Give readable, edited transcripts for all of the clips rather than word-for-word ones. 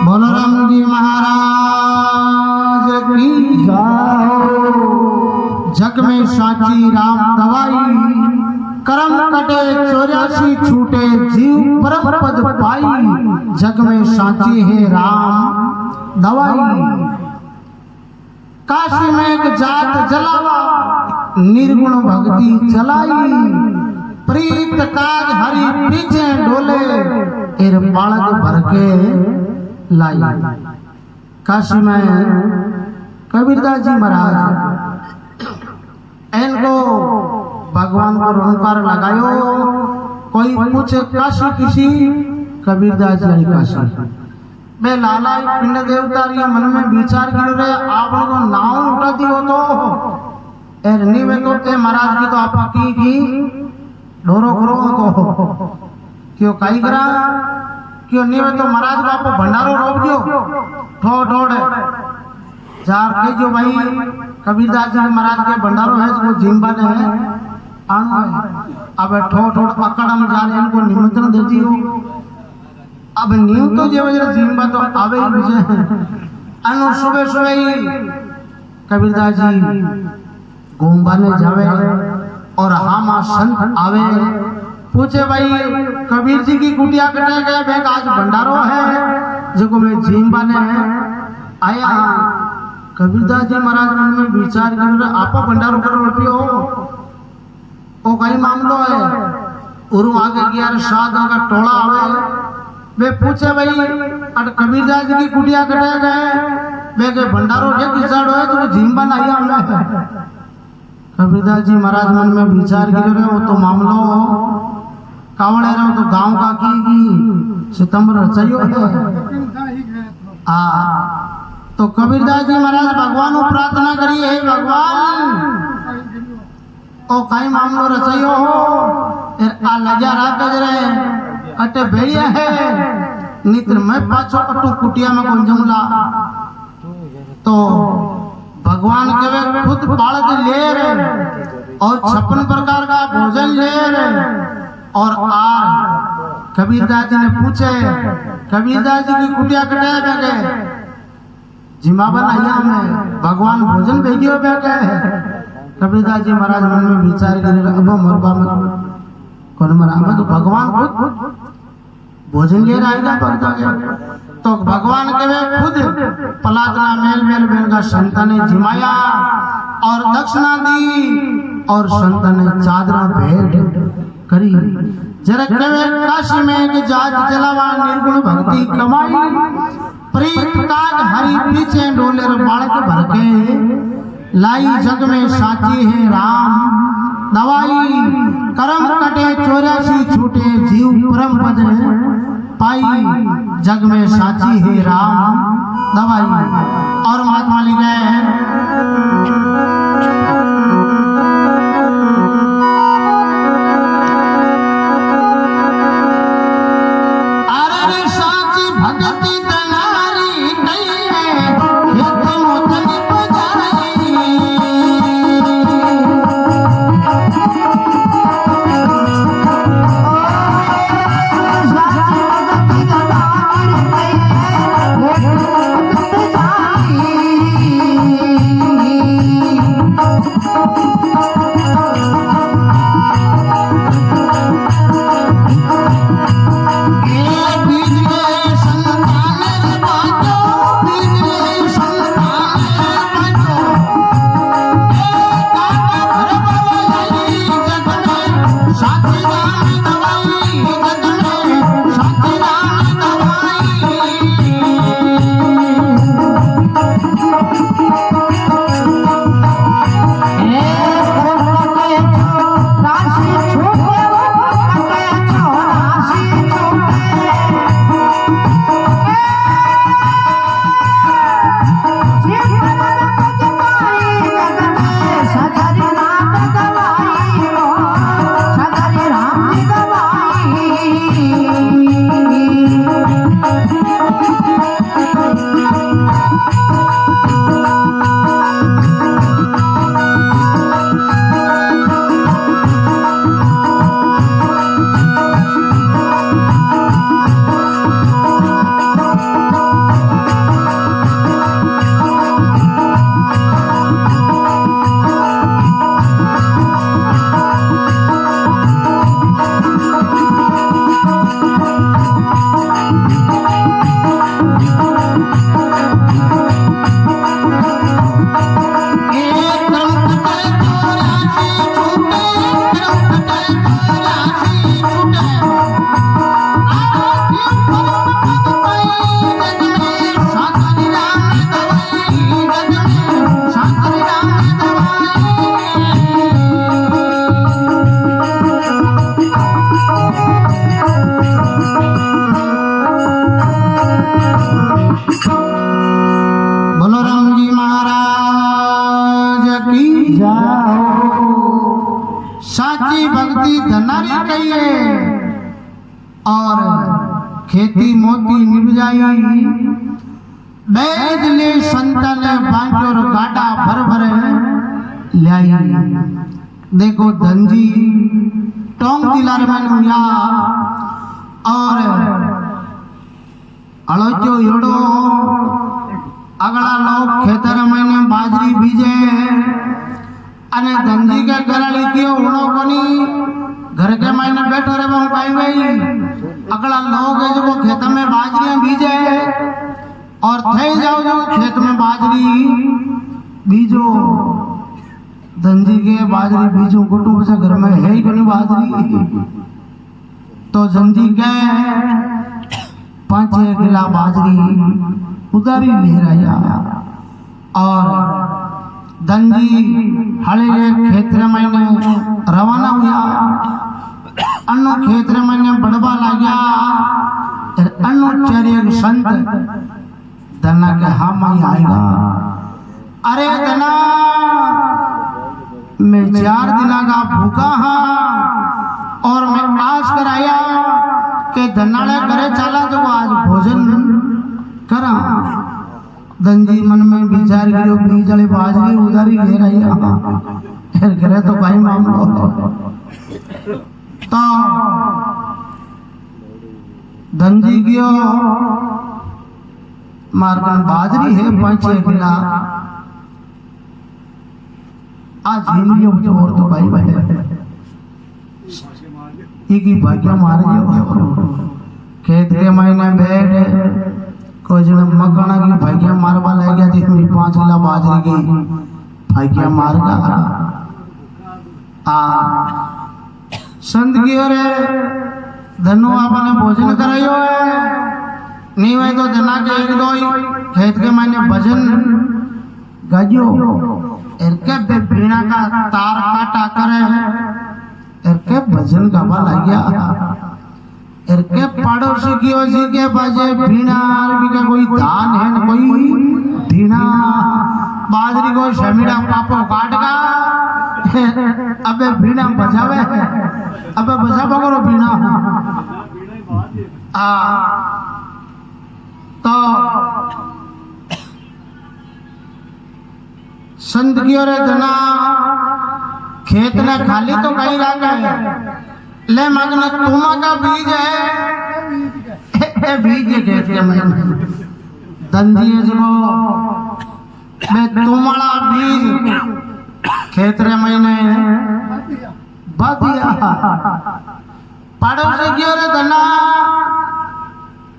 बोलो राम जी महाराज की जय। जग में साची राम दवाई, करम कटे 84 छूटे जीव परम पद पाई। जग में साची है राम दवाई। काशी में एक जात जलावा, निर्गुण भक्ति चलाई। प्रीत काज हरि पीछे डोले, एर बालक भर के लाई। काशी में कबीरदास जी महाराज इनको भगवान को ओंकार लगायो। कोई पूछे काशी किसी, कबीरदास जी काशी। मैं लाला पिंड देवता मन में विचार करो रे, आप को नाम उठा दियो तो एरनी में तो ए महाराज की तो आप की ढोरो करो तो क्यों काई करा, क्यों नहीं में तो महाराज को आप भंडारो रोक दियो ठो ठोड़े जार के जो भाई कबीरदास जी महाराज के भंडारो है जो जिम्बा ने है आना है। अब ठो ठोड़ अकड़म जार इनको निमंत्रण देती हो। अब नींव तो जे वजह जिम्बा तो आवे ही मुझे अनु सुबह सुबह ही कबीरदास जी गोंबा ने जावे और हामा संत आवे। पूछे भाई कबीर जी की कुटिया कटे गए बैग आज भंडारो है जो मैं जिम्बा ने आया। कबीरदास जी महाराज मन में विचार कर आप भंडारो करो रुपयो ओ कई मामलो है। उरु आगे 11 का टोला आवे। वे पूछे भाई अट कबीरदास जी की कुटिया कटे गए वे के भंडारो जे किसाड़ो है तो जिम्बा नहीं आवे। कबीरदास जी महाराज मन में विचार कर रहे हो तो मामलो कावड़े रहो तो गांव का की सितंबर रचाइयो है। तो कबीरदास जी महाराज भगवान को प्रार्थना करी है भगवान ओ काई मामलो रचाइयो हो आ लजा रात गजरे अटे भैया है नित्र मैं पाछो अटू कुटिया में कौन जमला। तो भगवान के वे खुद बालक ले रहे और 56 प्रकार का भोजन ले रहे। और आज कबीरदास जी ने पूछे कबीरदास जी की कुटिया कटे गए जिम्बाबन आया में भगवान भोजन भेजियो बैठे। कबीरदास जी महाराज मन में विचार करे अब मरबा में कौन मरा तो भगवान खुद भोजन ले आएगा पड़ता गया। तो भगवान के वे खुद पलातना मेल मेल मेल का संतान ने जिमाया और दक्षिणा दी और संतान ने चादरा भेंट करी। जरा कवे काशी में एक जात जलावा, निर्गुण भक्ति कमाई। प्रीत काज हरि पीछे डोले बालक भर के लाई। जग में साची है राम दवाई, करम कटे 84 छूटे जीव परम पद पाई। जग में साची है राम दवाई। और महात्मा लिखे Thank you. खेती मोती निभ जाई। बैज ले संत ने बांटो और गाड़ा भर भर लाई। देखो धनजी टोंग दिलार में हुआ और अड़ोचो योड़ो अगला लोग खेतर महीने बाजरी बीजे अने धनजी के घराली कियो उड़ो कोनी घर के महीने बैठो रे बहु भाई भाई अगला लोग है जो खेत में बाजरी बीजे और थे जाओ जो खेत में बाजरी बीजो। धनजी के बाजरी बीजो कुटुंब से घर में है ही कोनी बाजरी। तो धनजी के 5-6 किला बाजरी उधारी ले रहा और धनजी हले खेत्र महीने रवाना हुआ। अन्नो खेत्र महीने बढ़वा लगा अन्नो चरिय संत धना के हम आएगा। अरे धना मैं 4 दिन का भूखा हाँ और मैं आस कराया कि धनाड़े करे चला जो आज भोजन करा। धनजी मन में विचार करो बीज वाली बाजरी उधारी ले रही है करे तो भाई मामलो। तो धनजी क्यों मारकन बाजरी है 5-6 किला आज हिंदी और तो भाई भाई एक ही भाग्य मार खेत के महीने बैठ कोई जन मकाना की भाग्य मारवा ले गया जिसमें 5 किला बाजरी की भाग्य मार गया। संत की ओर धनु आपने भोजन करायो है नहीं हुए तो जना के 1-2 खेत के महीने भजन गाजो इनके बीणा का तार काटा करे इनके भजन गावा लग गया। इनके पड़ोसी की ओसी के बजे बीणा भी का कोई दान है न कोई बीणा बाजरी को शमीड़ा पापो काट का अबे बीणा बजावे अबे बजावा करो बीणा। तो संत की ओर जना खेत ने खाली तो कहीं रखा है ले मगन तुमा का बीज है बीज खेत के महीने धनजी जो मैं तुम्हारा बीज खेत रे महीने बदिया पड़ोसी की ओर जना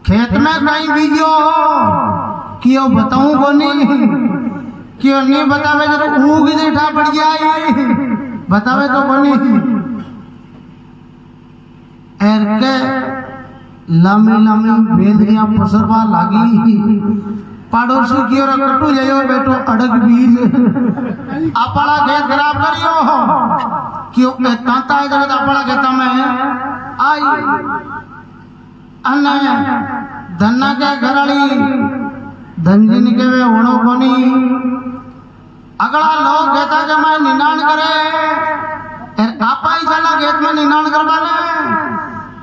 खेत में कहीं बीजो क्यों बताऊं को नहीं क्यों नहीं बतावे जरा ऊग देखा पड़ गया बतावे तो कोनी के लम्बी लम्बी बेदरियां पसरवा लागी। पड़ोसी की ओर कटू जायो बेटो अड़क बीज अपना खेत खराब करियो क्यों तांता है जगत अपना खेत में आई अन्य धन्ना के घराली धनजी निके वे होनो कोनी अगला लोग कहता कि मैं निनान करे आपा ही चला खेत में निनान करवा ले।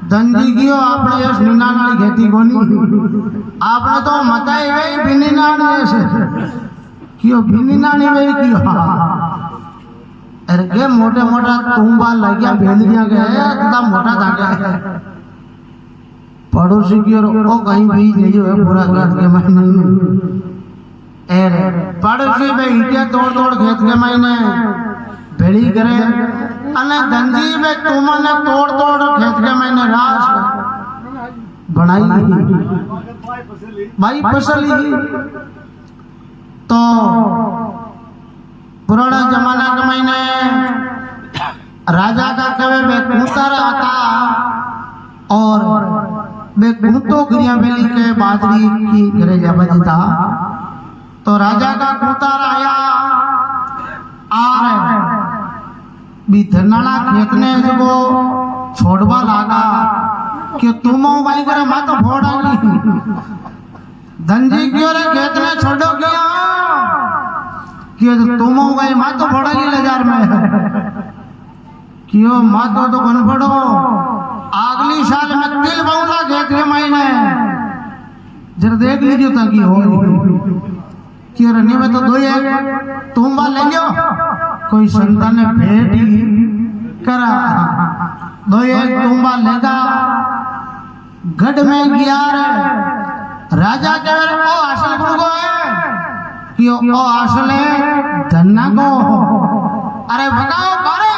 धनजी क्यों आपने यश निनान वाली खेती कोनी आपने तो मताई गई भी निनान ऐसे क्यों भी निनानी गई क्यों अरे के मोटे मोटा तुम्बा लग गया बेलियां गए तथा मोटा धागा पड़ोसी की ओर ओ कहीं भी नहीं है पूरा खेत के महीने पड़ोसी में ईटिया तोड़ खेत के महीने भेड़ी करे अने धनजी में तुमने तोड़ खेत के महीने रास बनाई भाई फसली। तो पुराना जमाना के महीने राजा का कवे में कूतर आता और मैं कूतो क्रिया बेली के बाजरी की घरे जबता तो राजा का कूतर आया और भी धनाला खेत ने जो छोड़वा लागा कि तुम भाई करे मैं तो फोड़ागी। धनजी क्यों रे खेत ने छोड़ो किया कि तुम भाई मैं तो फोड़ागी लेजार में क्यों मैं तो कौन पड़ो अगली साल में तिल बहुला खेत के महीने जरा देख लीजिए ताकि हो कि रनी में तो दो एक तुम्बा ले लो कोई संतान ने भेंट करा दो एक तुम्बा लेगा गढ़ में गया राजा के ओ असल को है कि ओ असले धन्ना को अरे भगाओ बारे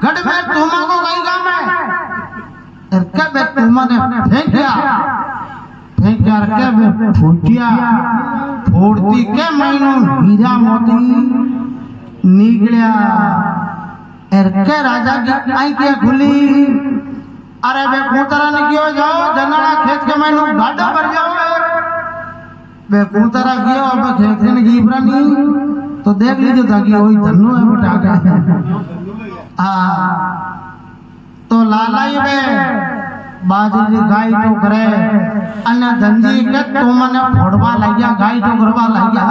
गढ़ में तुमा को गई गांव में कब तुमा ने फेंक कर के फूटिया फोड़ती के महीनों हीरा मोती निकलिया के राजा की आई क्या खुली अरे बे कूतरा ने क्यों जाओ जनाड़ा खेत के महीनों गाड़ा भर जाओ बे कूतरा क्यों अब खेत के गीबरा नहीं तो देख लीजिए ताकि वही धन्नो है बटा का तो लालाई में बाजरी गाय तो करे अन्य धंधी के तो मने फोड़वा लगिया गाय तो करवा लगिया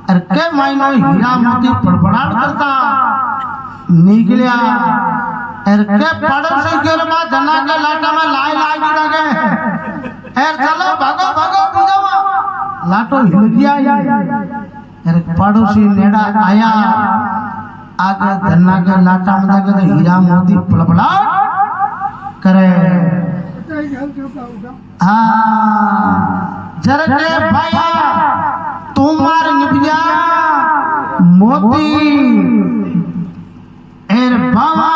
अरे के महीनों हीरा मोती फड़फड़ाट करता निकलिया अरे के पड़ोस से क्यों बा जना के लाटा में लाई लाई लगे अरे चलो भागो भागो बुझाओ लाटो हिल गया अरे पड़ोसी नेड़ा आया आगे धन्ना के लाटा में जाके तो हीरा मोती फड़फड़ाट करे जरा के भाया तुम्हारे निभिया मोती एर बाबा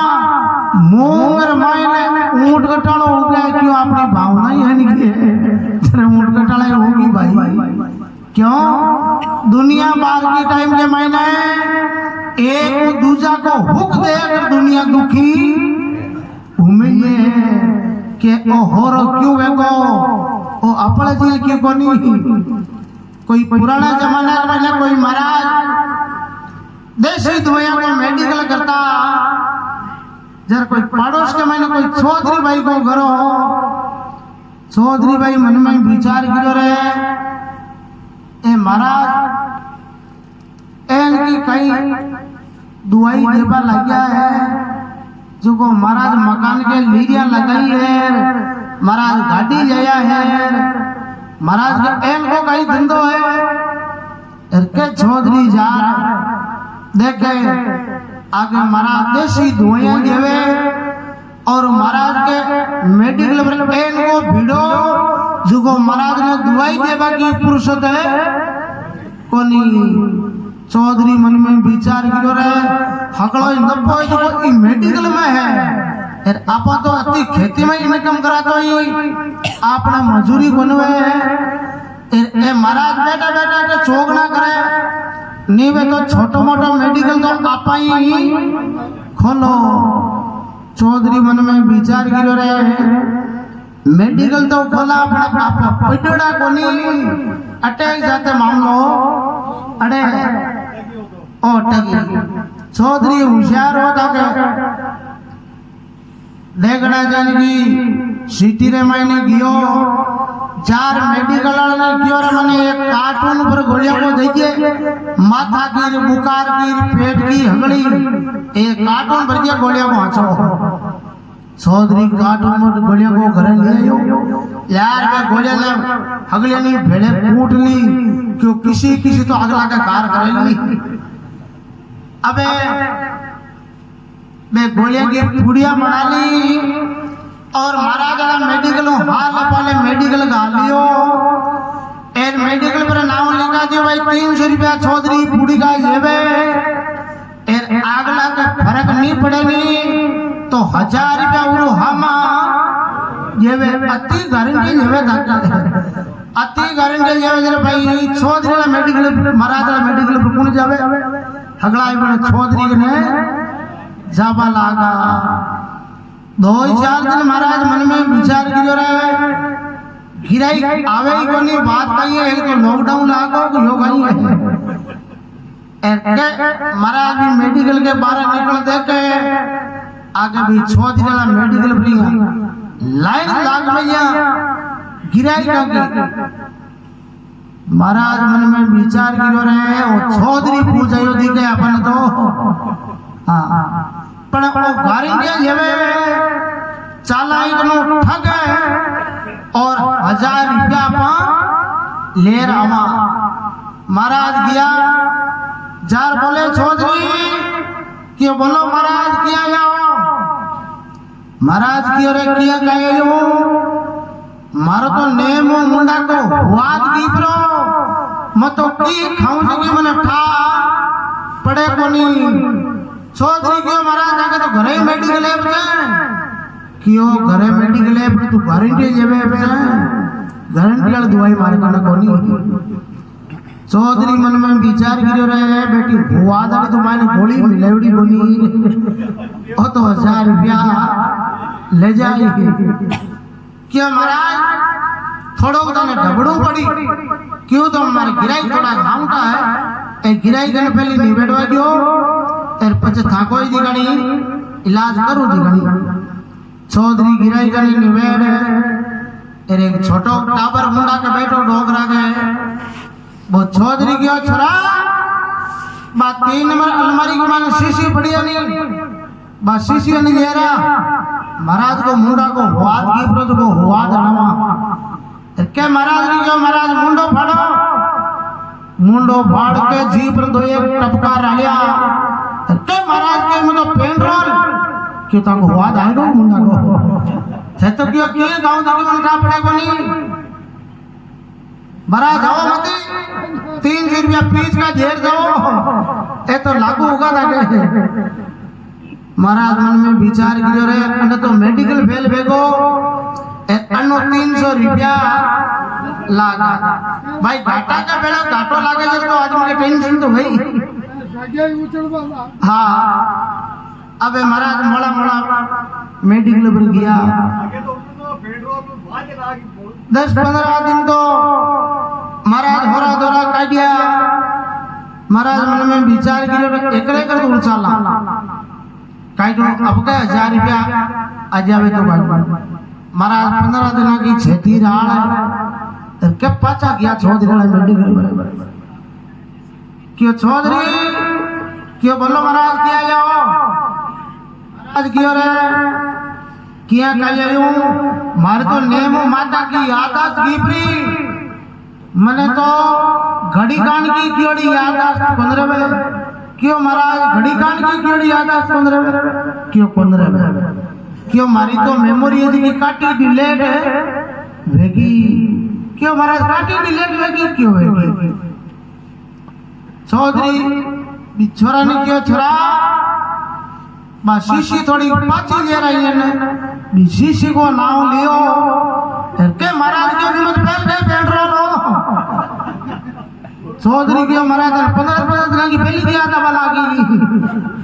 मोंगर मायने ऊंट कटाड़ो हो गया क्यों अपनी भावना ही है नहीं जरा ऊंट कटाड़ा होगी भाई क्यों दुनिया बार के टाइम के महीने एक दूजा को हुक दे दुनिया दुखी घूमेंगे के ओ होरो क्यों वेगो ओ अपने जी क्यों कोनी कोई पुराना जमाना में कोई महाराज देसी दवाइयां को मेडिकल करता जरा कोई पड़ोस के मैंने कोई चौधरी भाई को घरो चौधरी भाई मन में विचार कियो रे ए महाराज इनकी कई दुआई देवा लगा है जो को महाराज मकान के लीरिया लगाई है महाराज गाड़ी लिया है महाराज के एन को कहीं धंधो है के चौधरी जा देखे आगे महाराज देसी दवाइयां देवे और महाराज के मेडिकल पर एन को भिड़ो जो को महाराज ने दवाई देवा की फुर्सत है कोनी चौधरी मन में विचार कियो रे हकड़ो नब्बो तो मेडिकल में है आप तो अति खेती में इनकम करा तो ही आपने मजूरी बनवे ए महाराज बेटा बेटा के चोग ना करे नहीं वे तो छोटो मोटो मेडिकल तो आप ही खोलो चौधरी मन में विचार कियो रे मेडिकल तो खोला अपना आप पिटड़ा कोनी अटैक जाते मामलो अरे ओ टगी चौधरी होशियार होता के देखना जान की सिटी रे मायने गियो चार मेडिकल ने गियो रे मने एक कार्टून पर गोलियां को देखिए माथा की बुखार की पेट की हगड़ी एक कार्टून भर दिया गोलियां को आछो चौधरी कार्टून पर गोलियां को घर ले आयो यार मैं गोलियां ने हगले नहीं भेड़े कूट ली क्यों किसी किसी तो अगला का कार करेली अबे मैं गोलियां की पुड़िया बना ली और महाराज का मेडिकल हाल पाले मेडिकल गा लियो एर मेडिकल पर नाम लिखा दियो भाई 300 रुपया चौधरी पुड़ी का लेवे एर अगला का फर्क नहीं पड़ेगी तो 1000 रुपया उरो हमा जेवे अति गारंटी लेवे अति गारंटी लेवे जरे भाई चौधरी वाला मेडिकल महाराज वाला मेडिकल पर कौन जावे अगला बड़े चौधरी ने जाबा लागा 2-4 दिन महाराज मन में विचार कियो रे गिराई आवे ही कोनी बात कही है तो लॉकडाउन लागो कि हो गई है महाराज भी मेडिकल के बाहर निकल देखे आगे भी चौधरी वाला मेडिकल फ्री लाइन लाग भैया गिराई क्योंकि महाराज मन में विचार कियो रे ओ चौधरी पूछायो दिखे अपन तो हां पण ओ गारंटी लेवे चालाक नो ठग और 1000 रुपया पा ले रहा। महाराज गया जार बोले चौधरी कि बोलो महाराज किया जाओ। महाराज की अरे किया गए मारो तो नेम मुंडा को वाद दीपरो मत तो की खाऊं सके मने ठा पड़े कोनी। चौधरी क्यों महाराज आके तो घरे मेडिकल लैब जाए क्यों घरे मेडिकल लैब तू गारंटी जेबे गारंटी वाली दवाई मारे कने कोनी। चौधरी मन में विचार करियो रहे बेटी वाद वाली तो माने गोली मिलेवड़ी कोनी ओ तो 1000 रुपया ले जाएगी। क्यों महाराज थोड़ो तने ढबड़ू पड़ी क्यों तो हमारे गिराई थोड़ा घामटा है ए गिराई कने पहले निबेड़वा दियो एर पछे थाकोई दी गणी इलाज करू दी गणी। चौधरी गिराई कने निबेड़ एर एक छोटो टाबर मुंडा के बैठो डोगरा के वो चौधरी गयो छोरा बा 3 नंबर अलमारी के माने शीशी बढ़िया नहीं बा शीशी नहीं ले रहा। महाराज को मुंडा को हुआद की प्रत को हुआद नवा के महाराज ने जो महाराज मुंडो फाड़ के जीप तो एक टपका रहा के महाराज के मतलब पेन रोल क्यों ताको हुआद आएगा मुंडा को थे तो क्यों क्यों गांव जाके मन का पड़े को नहीं। महाराज जाओ मत 300 रुपया पीस का जेर जाओ ए तो लागू होगा था। महाराज मन में विचार करियो रे अने तो मेडिकल फेल भेगो ए अनो 300 रुपया लागा भाई घाटा का बेड़ा घाटो लागे तो आज मुझे टेंशन तो भाई हाँ। अबे महाराज मोड़ा मोड़ा मेडिकल पर गया 10-15 दिन तो महाराज होरा दोरा काटिया। महाराज मन में विचार करियो एकरे कर तो उचाला काई तो अब का 1000 रुपया आ जावे तो भाई। महाराज 15 दिन की छेती राल के पाचा गया चौधरी ने मेडिकल बराबर क्यों चौधरी क्यों बोलो महाराज किया जाओ। महाराज क्यों रे किया कहियो मारे तो नेमो माता की यादाश्त गिपरी मने तो घड़ी कान की क्योड़ी यादाश्त 15 में क्यों महाराज घड़ी कान की क्योड़ी यादाश्त 15 में क्यों 15 में क्यों मारी तो मेमोरी की काटी डिलेट वेगी क्यों महाराज काटी डिलेट वेगी क्यों वेगी। चौधरी छोरा ने क्यों छोरा बा शीशी थोड़ी पाची ले रही है बी शीशी को नाम लियो के महाराज क्यों भी मत फैल गए पेट्रोल चौधरी क्यों महाराज 15 दिन की पहली की याद बला की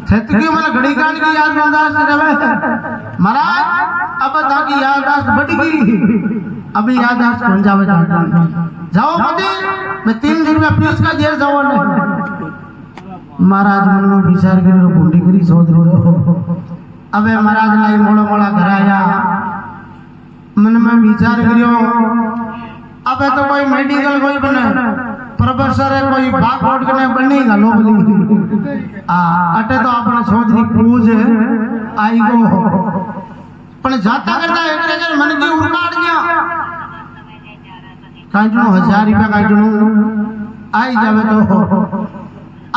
छत की मन घड़ी कान की याद बर्दाश्त रहे महाराज अब ताकि याददाश्त बढ़ गई अभी याददाश्त बन जावे जाओ मत मैं 300 रुपया पीस का जेल जाओ ने। महाराज मन में विचार करो बूढ़ी करी चौधरी अबे महाराज लाई मोड़ा मोड़ा घर आया मन में विचार करियो अबे तो कोई मेडिकल कोई बने प्रोफेसर है कोई बाग रोड कने बनेगा लोबली अटे तो अपने चौधरी पूज आई गो पण जाता करता एक मन की उड़काड़ गया काजनो 1000 रुपया काजनो आई जावे तो।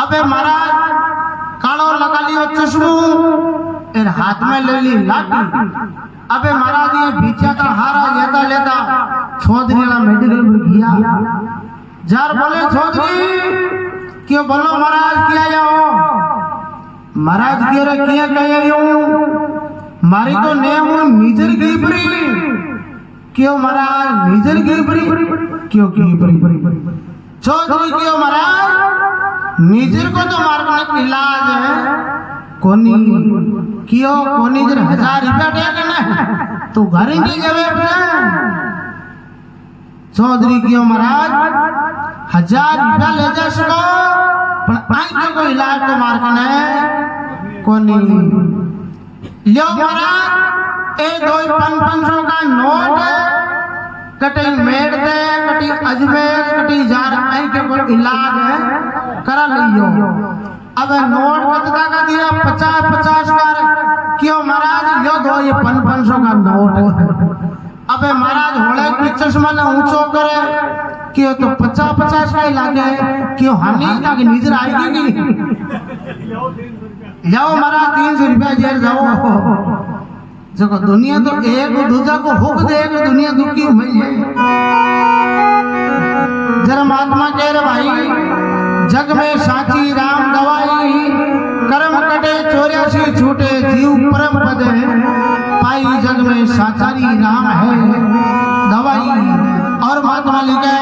अबे महाराज कालो लगा लियो चश्मू एर हाथ में ले ली लाठी। अबे महाराज ये बीचा का हारा लेता लेता चौधरी ला मेडिकल में गया जार बोले चौधरी क्यों बोलो महाराज किया जाओ। महाराज क्यों रे किया कहियो मारी तो नेम निजर गिरपरी क्यों महाराज निजर गिरपरी क्यों गिरपरी चौधरी क्यों महाराज निजर को तो मारने इलाज है कोनी क्यों कोनी जर 1000 रुपया दे ना तो घर ही जावे चौधरी क्यों महाराज 1000 रुपया ले जा सको पर आई को इलाज तो मारने कोनी लियो महाराज ए 200-500 का नोट कटी मेड़ दे कटी अजमेर कटी जार आई के कोई इलाज है करा लियो अब नोट कतका का दिया 50-50 का क्यों महाराज यो दो ये 500 का नोट। अबे महाराज होले की चश्मा ना ऊंचो करे क्यों तो 50-50 का ही लागे क्यों हनी तक नजर आएगी कि जाओ महाराज 300 रुपया जेल जाओ। जो दुनिया तो एक दूजा को हुक दे दुनिया दुखी हुई है। जरा महात्मा कह रहे भाई जग में साची राम दवाई कर्म कटे 84 छूटे जीव परम पद पाई जग में साचारी राम है दवाई। और महात्मा लिखे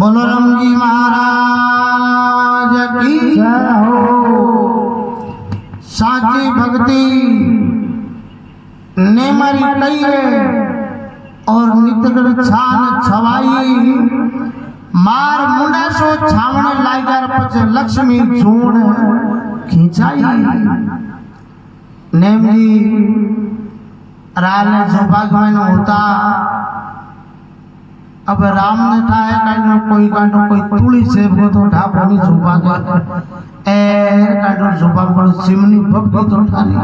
बोलो राम जी महाराज की जय हो। साची भक्ति ने मरी कई और नितगढ़ छान छवाई मार मुंडा सो छावण लागर पछ लक्ष्मी झूण खिंचाई नेम जी राल सौभाग्य होता। अब राम ने ठाए काइनो कोई तुली से वो तो ढाबो नहीं झुपा के काइनो झुपा को सिमनी बब्बी तो ठाली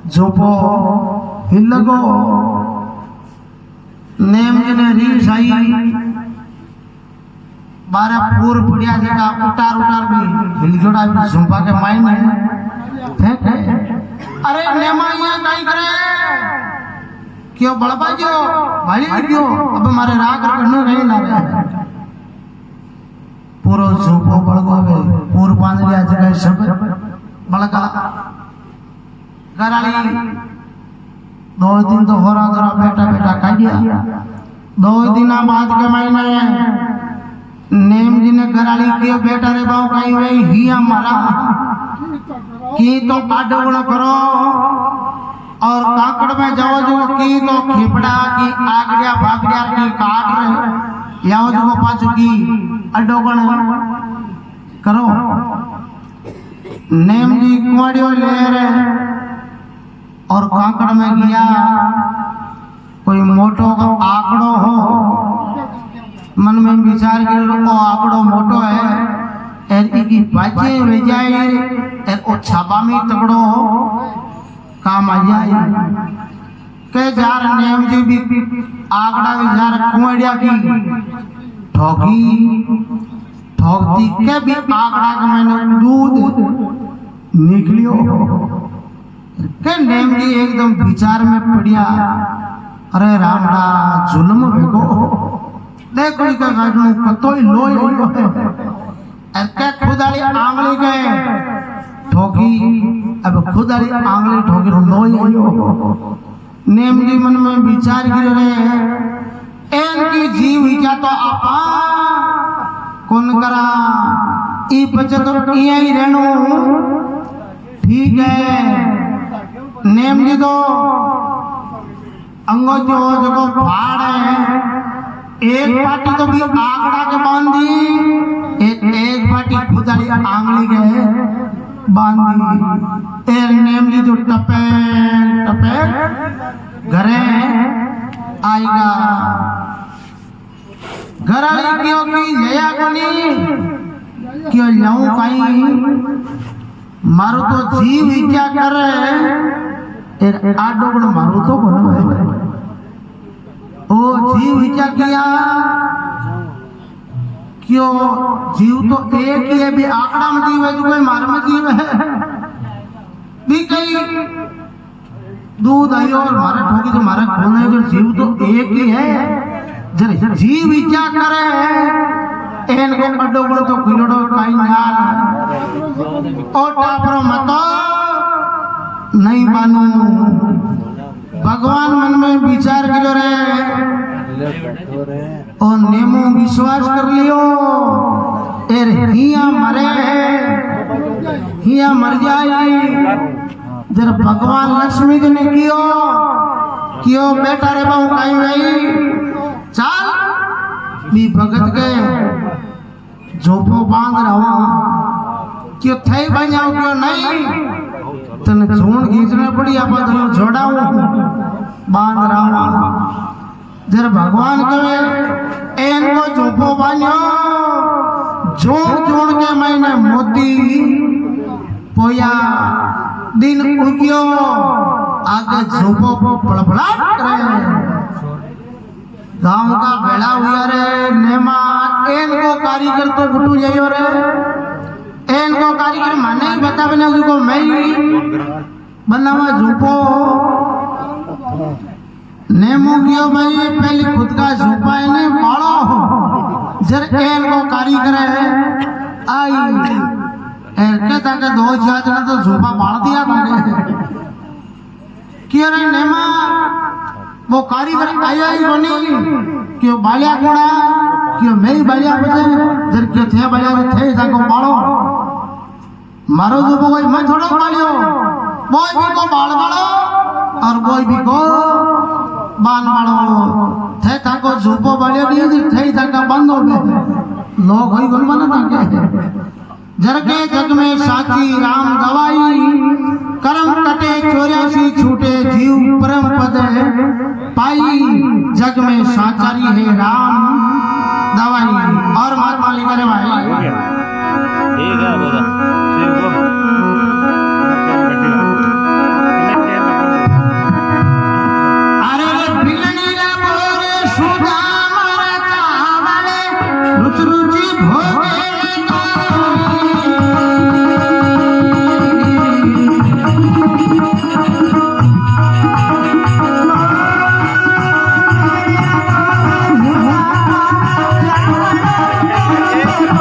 झुपो हिलगो नेम ने री साई बारा पूर पड़िया जगह उतार भी हिल जोड़ा भी झुपा के मायने फेंके। अरे नेमा ये काई करे क्यों बड़बाजो भाई क्यों अब हमारे राग करने नहीं ला रहे पूरो झूपो बड़गो बे पूर पांच लिया जगह सब बड़का घराली 2 दिन तो हो रहा बेटा बेटा कह दिया 2 दिन बाद के महीने नेम जी ने घराली कियो बेटा रे बाऊ कहीं वे हिया मारा की तो आडोगण करो और काकड़ में जाओ जो की तो खिपड़ा की आगड़िया भागड़िया की काट रहे याओ जो पाछू की आडोगण करो। नेम जी कुआड़ियो ले रहे और काकड़ में गया कोई मोटो का आंकड़ो हो मन में विचार करो ओ आंकड़ो मोटो है एर की बाजे वे जाए एर ओ छापा में तगड़ो काम आ जाए के जार नेम जी भी आंकड़ा विचार कुआड़िया की ठोकती के भी आंकड़ा का मैंने दूध निकलियो के नेम जी एकदम विचार में पड़िया अरे रामड़ा जुल्म भेगो देखो इका गाजू कतोई लोई है ऐसे खुदाली आंगली गए ठोकी अब खुदाली आंगली ठोकी लोई हो नेम जी मन में विचार गिर रहे इनकी जीव क्या तो आपा कौन करा ई बचे तो यही रहनो ठीक है। नेम जी तो अंगो जो जगो फाड़ है एक पाटी तो भी आंकड़ा के बांधी एक पाटी खुदाली आंगली के बांधी एर नेम जी जो टपे टपे घरे आएगा घर आई क्यों की जया कोनी क्यों जाऊं कहीं मारो तो जीव ही क्या कर रहे आडोगण मारो तो बनो है ओ जीव ही क्या किया क्यों जीव तो एक ही है भी आंकड़ा में जीव है जो कोई मार में जीव है भी कहीं दूध आई और मारा ठोकी तो मारा खून है जो जीव तो एक ही है जरे जीव ही क्या करे इनको अडोगण तो किलोड़ो काई नाल ओ टापरो मतो नहीं मानू भगवान मन में विचार करो रे और नेमो विश्वास कर लियो एर हिया मरे हिया मर जाए जर भगवान लक्ष्मी जी ने कियो बेटा रे बाऊ काई भाई चाल भी भगत के झोपो बांध रहा क्यों थे बजाओ क्यों नहीं तने झूठ खींचना पड़ी आप जोड़ाऊ बांध रहा जर भगवान कहे इनको झोपो बांधो जोड़ जोड़ के मैंने मोती पोया दिन उगियो आगे झोपो फड़फड़ाट करे गांव का बेड़ा हुआ रे नेमा इनको कारीगर तो गुटू जाइयो रे इनको कारीगर माने ही बता बना को मैं बनावा झूपो नेमो कियो भाई पहले खुद का झूपा इन्हें पालो जर इनको कारीगर है आई ऐसे तक दो चार तो झूपा पाल दिया तुमने क्यों रे नेमा वो कारीगर आया ही बनी क्यों बालिया कोड़ा क्यों मैं ही बालिया बचे जर क्यों थे बालिया में थे जाको बालो मारो जो कोई मैं थोड़ा बालियो बोई भी को बाल बालो और बोई भी को बान बालो थे ताको झूपो बालिया दिए जी थे ताका बंद हो गए लोग होई गुण मना ताके जर के जग में साची राम दवाई करम कटे 84 छूटे जीव परम पद पाई जग में साचारी है राम दवाई और महात्मा लिखा रे भाई ठीक है बोला अरे बिलनी रे बोरे सुधा मारा चावले रुच रुचि भोगे Yeah.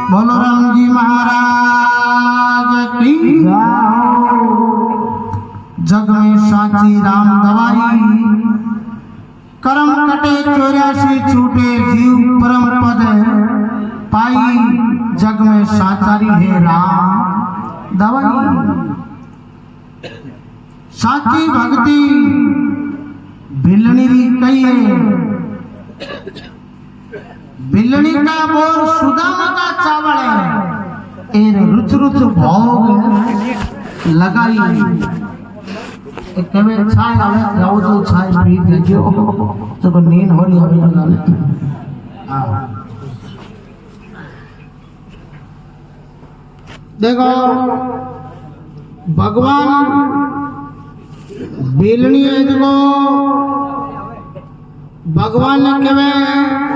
बोलो राम जी महाराज की जग में साची राम दवाई कर्म कटे 84 छूटे जीव परम पद पाई जग में साचारी है राम दवाई साची भक्ति बिलनी कही है बिलनी का बोर सुदामा का चावल है एर रुच रुच भोग लगाई कभी छाय आवे जाओ तो छाय पी देखियो तो को नींद हो रही अभी लगा ले हां देखो भगवान बेलनी है जो भगवान ने कहे